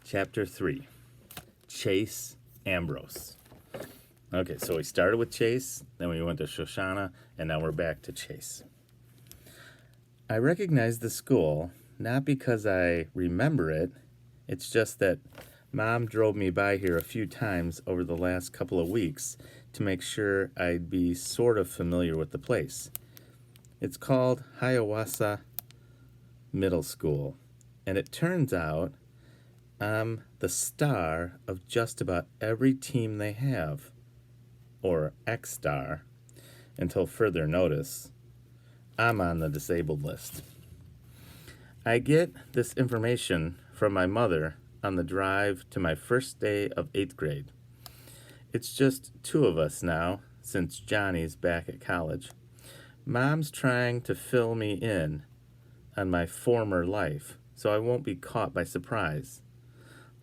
Chapter 3 Chase Ambrose. Okay, so we started with Chase, then we went to Shoshana, and now we're back to Chase. I recognize the school, not because I remember it, it's just that Mom drove me by here a few times over the last couple of weeks to make sure I'd be sort of familiar with the place. It's called Hiawatha Middle School, and it turns out I'm the star of just about every team they have, or X-star, until further notice. I'm on the disabled list. I get this information from my mother on the drive to my first day of 8th grade. It's just two of us now, since Johnny's back at college. Mom's trying to fill me in on my former life, so I won't be caught by surprise,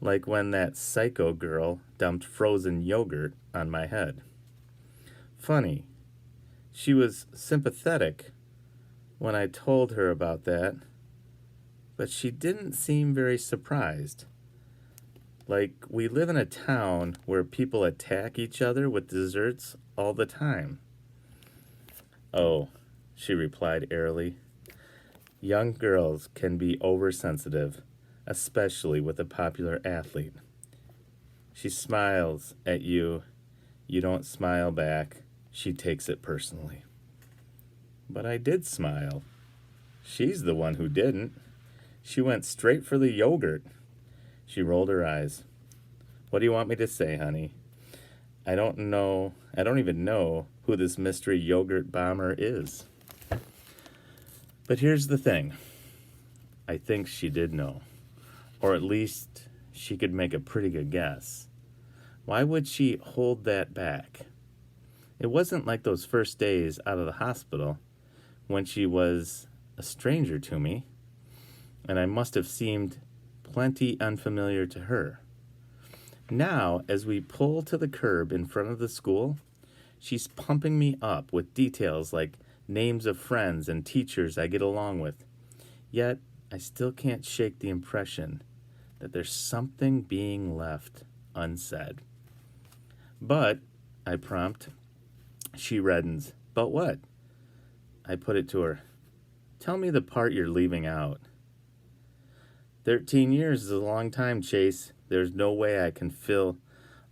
like when that psycho girl dumped frozen yogurt on my head. Funny, she was sympathetic when I told her about that, but she didn't seem very surprised. Like, we live in a town where people attack each other with desserts all the time. Oh, she replied airily. Young girls can be oversensitive, especially with a popular athlete. She smiles at you. You don't smile back. She takes it personally. But I did smile. She's the one who didn't. She went straight for the yogurt. She rolled her eyes. What do you want me to say, honey? I don't even know who this mystery yogurt bomber is. But here's the thing. I think she did know. Or at least she could make a pretty good guess. Why would she hold that back? It wasn't like those first days out of the hospital when she was a stranger to me, and I must have seemed plenty unfamiliar to her. Now, as we pull to the curb in front of the school, she's pumping me up with details like names of friends and teachers I get along with. Yet, I still can't shake the impression that there's something being left unsaid. But, I prompt. She reddens. But what? I put it to her. Tell me the part you're leaving out. 13 years is a long time, Chase. There's no way I can fill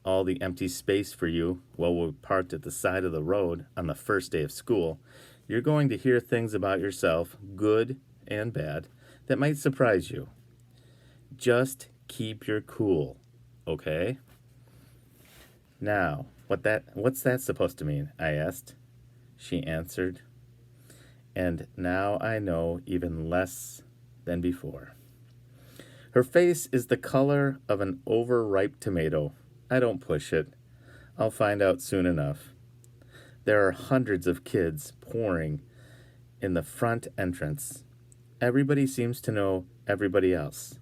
all the empty space for you while we're parked at the side of the road on the first day of school. You're going to hear things about yourself, good and bad, that might surprise you. Just keep your cool, okay? Now, what's that supposed to mean? I asked. She answered. And now I know even less than before. Her face is the color of an overripe tomato. I don't push it. I'll find out soon enough. There are hundreds of kids pouring in the front entrance. Everybody seems to know everybody else.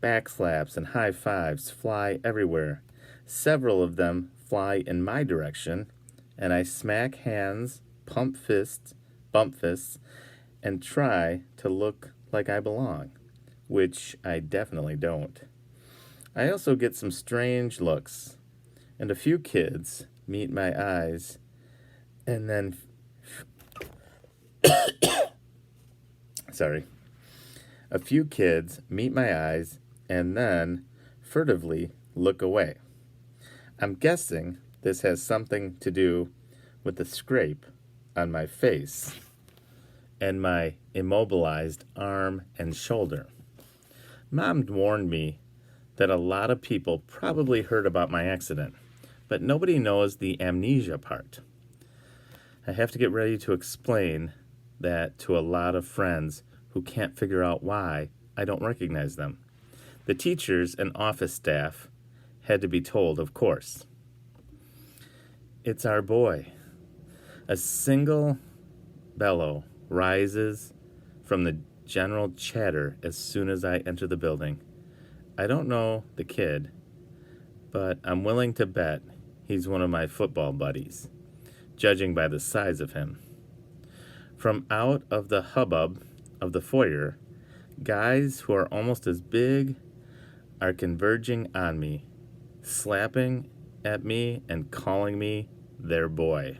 Backslaps and high fives fly everywhere. Several of them fly in my direction, and I smack hands, bump fists, and try to look like I belong, which I definitely don't. I also get some strange looks, and a few kids meet my eyes, and then a few kids meet my eyes and then furtively look away. I'm guessing this has something to do with the scrape on my face and my immobilized arm and shoulder. Mom warned me that a lot of people probably heard about my accident, but nobody knows the amnesia part. I have to get ready to explain that to a lot of friends who can't figure out why I don't recognize them. The teachers and office staff had to be told, of course. It's our boy. A single bellow rises from the general chatter as soon as I enter the building. I don't know the kid, but I'm willing to bet he's one of my football buddies, judging by the size of him. From out of the hubbub of the foyer, guys who are almost as big are converging on me, slapping at me and calling me their boy.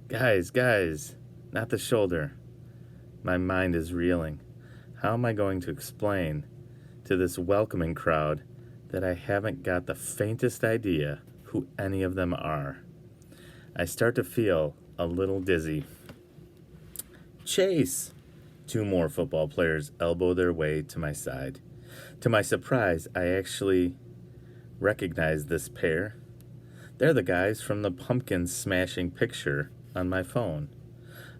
Guys, not the shoulder. My mind is reeling. How am I going to explain to this welcoming crowd that I haven't got the faintest idea who any of them are? I start to feel a little dizzy. Chase! Two more football players elbow their way to my side. To my surprise, I actually recognize this pair. They're the guys from the pumpkin smashing picture on my phone.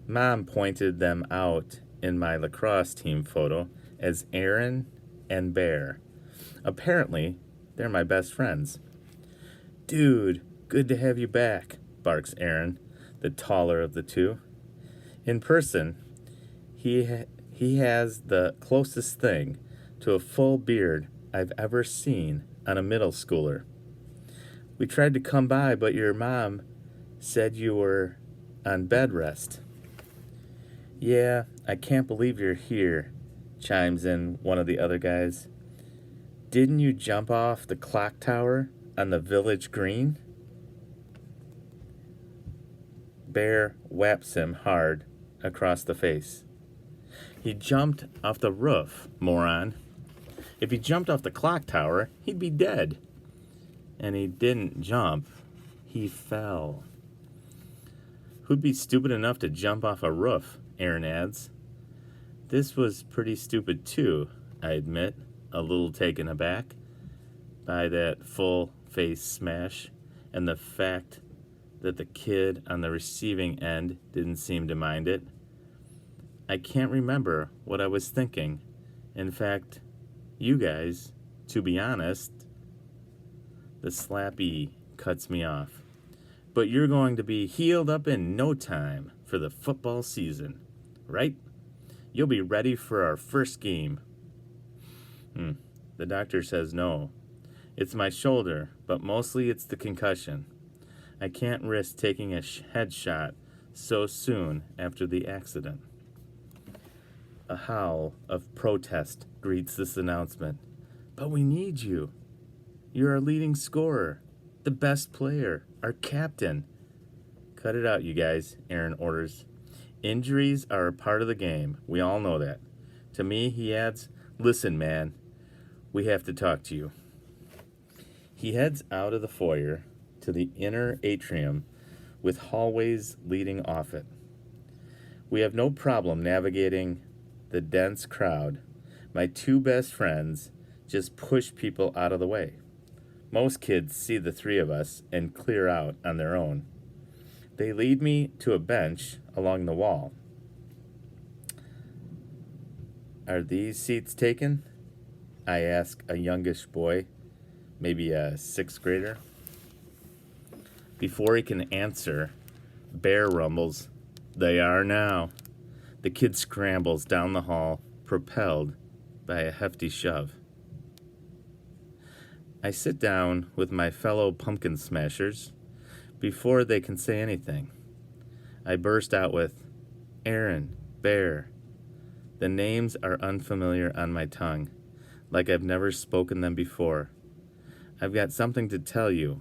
Mom pointed them out in my lacrosse team photo as Aaron and Bear. Apparently, they're my best friends. Dude, good to have you back, barks Aaron, the taller of the two. In person, he has the closest thing to a full beard I've ever seen on a middle schooler. We tried to come by, but your mom said you were on bed rest. Yeah, I can't believe you're here, chimes in one of the other guys. Didn't you jump off the clock tower on the village green? Bear whaps him hard across the face. He jumped off the roof, moron. If he jumped off the clock tower, he'd be dead. And he didn't jump, he fell. Who'd be stupid enough to jump off a roof, Aaron adds. This was pretty stupid too, I admit, a little taken aback by that full face smash and the fact that the kid on the receiving end didn't seem to mind it. I can't remember what I was thinking. In fact, you guys, to be honest, the slappy cuts me off. But you're going to be healed up in no time for the football season, right? You'll be ready for our first game. The doctor says no. It's my shoulder, but mostly it's the concussion. I can't risk taking a headshot so soon after the accident. A howl of protest greets this announcement. But we need you. You're our leading scorer, the best player, our captain. Cut it out, you guys, Aaron orders. Injuries are a part of the game. We all know that. To me, he adds, listen, man, we have to talk to you. He heads out of the foyer to the inner atrium with hallways leading off it. We have no problem navigating the dense crowd. My two best friends just push people out of the way. Most kids see the three of us and clear out on their own. They lead me to a bench along the wall. Are these seats taken? I ask a youngish boy, maybe a sixth grader. Before he can answer, Bear rumbles, they are now. The kid scrambles down the hall, propelled by a hefty shove. I sit down with my fellow pumpkin smashers before they can say anything. I burst out with, Aaron, Bear. The names are unfamiliar on my tongue, like I've never spoken them before. I've got something to tell you.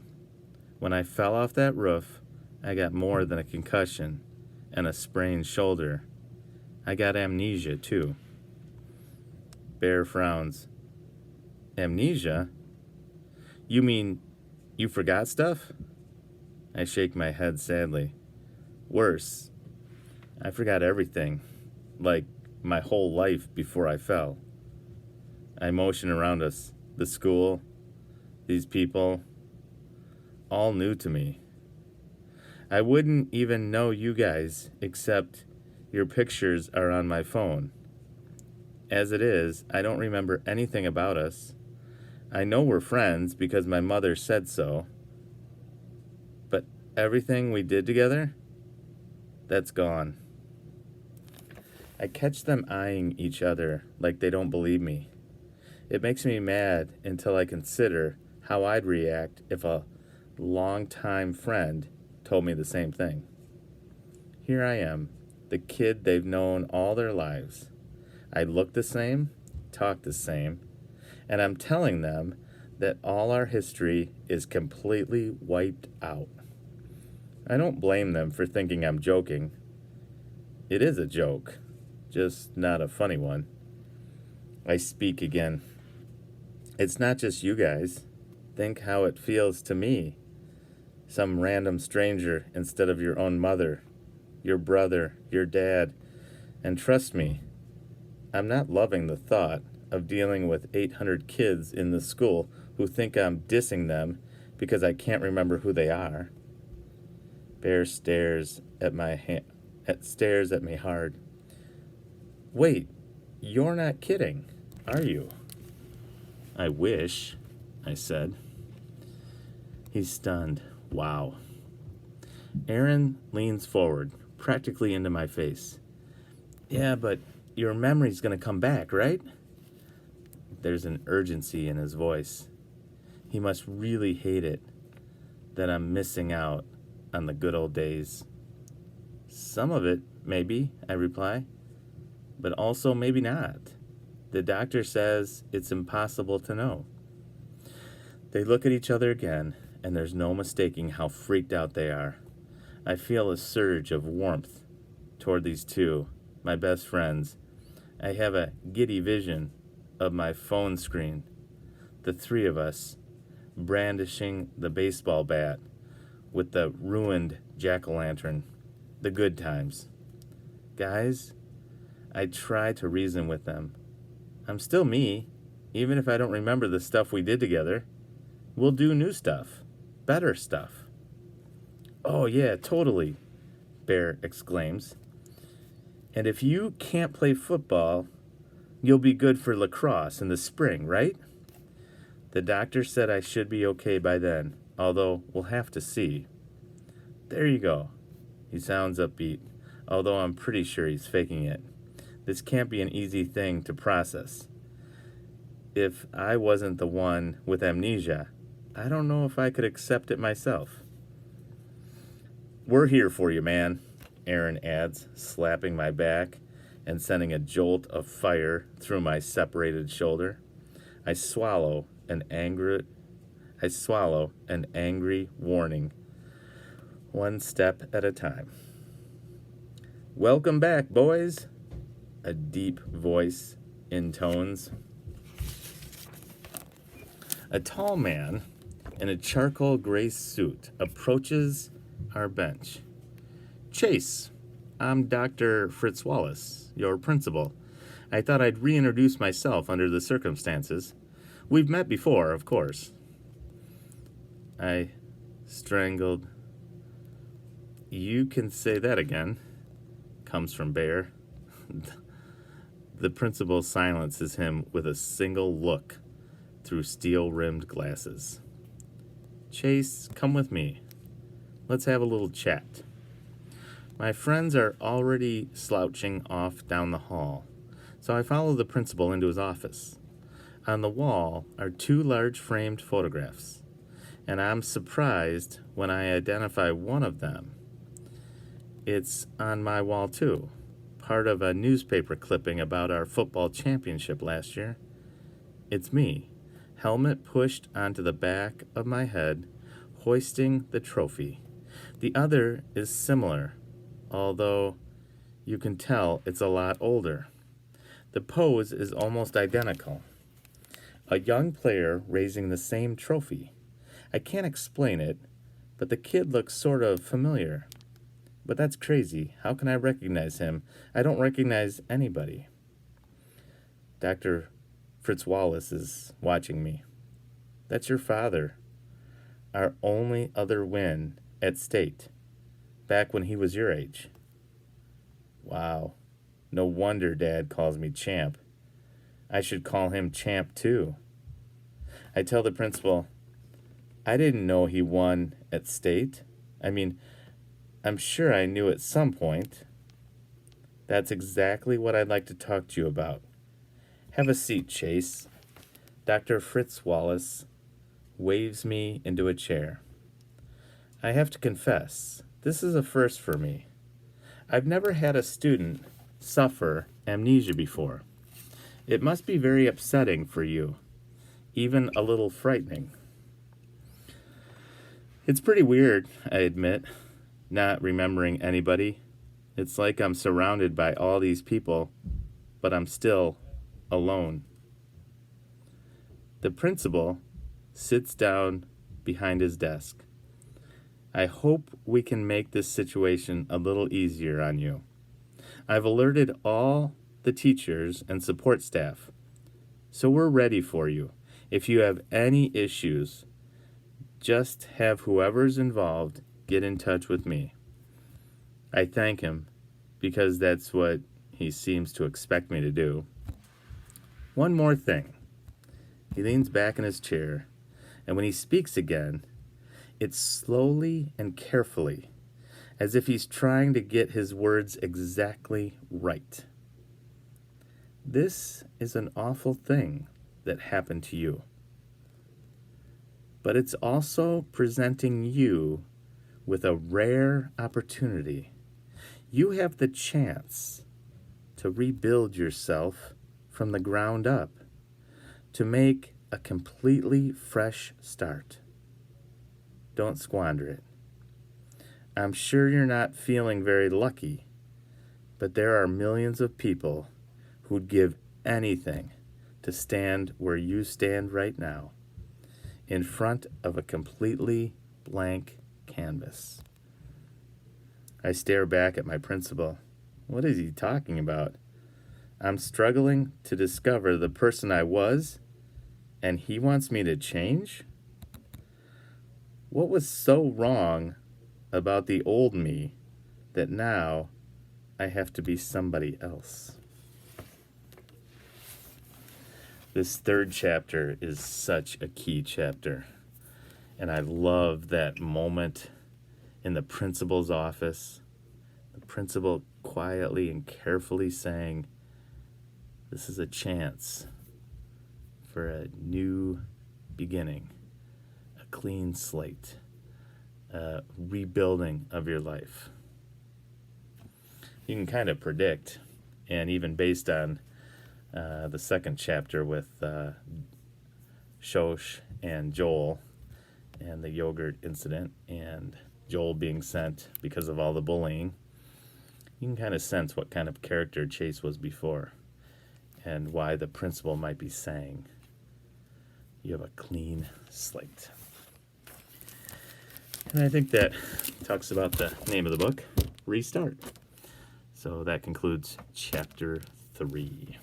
When I fell off that roof, I got more than a concussion and a sprained shoulder. I got amnesia, too. Bear frowns. Amnesia? You mean you forgot stuff? I shake my head sadly. Worse. I forgot everything, like my whole life before I fell. I motion around us, the school, these people, all new to me. I wouldn't even know you guys, except your pictures are on my phone. As it is, I don't remember anything about us. I know we're friends because my mother said so. But everything we did together, that's gone. I catch them eyeing each other like they don't believe me. It makes me mad until I consider how I'd react if a longtime friend told me the same thing. Here I am, the kid they've known all their lives. I look the same, talk the same, and I'm telling them that all our history is completely wiped out. I don't blame them for thinking I'm joking. It is a joke, just not a funny one. I speak again. It's not just you guys. Think how it feels to me. Some random stranger instead of your own mother, your brother, your dad. And trust me, I'm not loving the thought of dealing with 800 kids in the school who think I'm dissing them because I can't remember who they are. Bear stares at me hard. Wait, you're not kidding, are you? I wish, I said. He's stunned. Wow. Aaron leans forward, practically into my face. Yeah, but your memory's gonna come back, right? There's an urgency in his voice. He must really hate it that I'm missing out on the good old days. Some of it, maybe, I reply, but also maybe not. The doctor says it's impossible to know. They look at each other again, and there's no mistaking how freaked out they are. I feel a surge of warmth toward these two, my best friends. I have a giddy vision of my phone screen, the three of us, brandishing the baseball bat with the ruined jack-o'-lantern, the good times. Guys, I try to reason with them. I'm still me, even if I don't remember the stuff we did together. We'll do new stuff, better stuff. Oh yeah, totally, Bear exclaims. And if you can't play football, you'll be good for lacrosse in the spring, right? The doctor said I should be okay by then, although we'll have to see. There you go. He sounds upbeat, although I'm pretty sure he's faking it. This can't be an easy thing to process. If I wasn't the one with amnesia, I don't know if I could accept it myself. We're here for you, man, Aaron adds, slapping my back and sending a jolt of fire through my separated shoulder. I swallow an angry warning, one step at a time. Welcome back, boys, a deep voice intones. A tall man in a charcoal gray suit approaches our bench. Chase, I'm Dr. Fritz Wallace, your principal. I thought I'd reintroduce myself under the circumstances. We've met before, of course. I strangled. You can say that again, comes from Bear. The principal silences him with a single look through steel-rimmed glasses. Chase, come with me. Let's have a little chat. My friends are already slouching off down the hall, so I follow the principal into his office. On the wall are two large framed photographs, and I'm surprised when I identify one of them. It's on my wall too, part of a newspaper clipping about our football championship last year. It's me, helmet pushed onto the back of my head, hoisting the trophy. The other is similar, although you can tell it's a lot older. The pose is almost identical. A young player raising the same trophy. I can't explain it, but the kid looks sort of familiar. But that's crazy. How can I recognize him? I don't recognize anybody. Dr. Fritz Wallace is watching me. That's your father. Our only other win at state, back when he was your age. Wow. No wonder Dad calls me Champ. I should call him Champ too. I tell the principal, I didn't know he won at state. I mean, I'm sure I knew at some point. That's exactly what I'd like to talk to you about. Have a seat, Chase. Dr. Fritz Wallace waves me into a chair. I have to confess, this is a first for me. I've never had a student suffer amnesia before. It must be very upsetting for you. even a little frightening. It's pretty weird, I admit, not remembering anybody. It's like I'm surrounded by all these people, but I'm still alone. The principal sits down behind his desk. I hope we can make this situation a little easier on you. I've alerted all the teachers and support staff, so we're ready for you. If you have any issues, just have whoever's involved get in touch with me. I thank him because that's what he seems to expect me to do. One more thing. He leans back in his chair, and when he speaks again, it's slowly and carefully, as if he's trying to get his words exactly right. This is an awful thing that happened to you. But it's also presenting you with a rare opportunity. You have the chance to rebuild yourself from the ground up, to make a completely fresh start. Don't squander it. I'm sure you're not feeling very lucky, but there are millions of people who'd give anything to stand where you stand right now, in front of a completely blank canvas. I stare back at my principal. What is he talking about? I'm struggling to discover the person I was, and he wants me to change? What was so wrong about the old me that now I have to be somebody else? This third chapter is such a key chapter, and I love that moment in the principal's office. The principal quietly and carefully saying, this is a chance for a new beginning, a clean slate, a rebuilding of your life. You can kind of predict, and even based on the second chapter with Shosh and Joel and the yogurt incident and Joel being sent because of all the bullying, you can kind of sense what kind of character Chase was before and why the principal might be saying, you have a clean slate. And I think that talks about the name of the book, Restart. So that concludes chapter 3.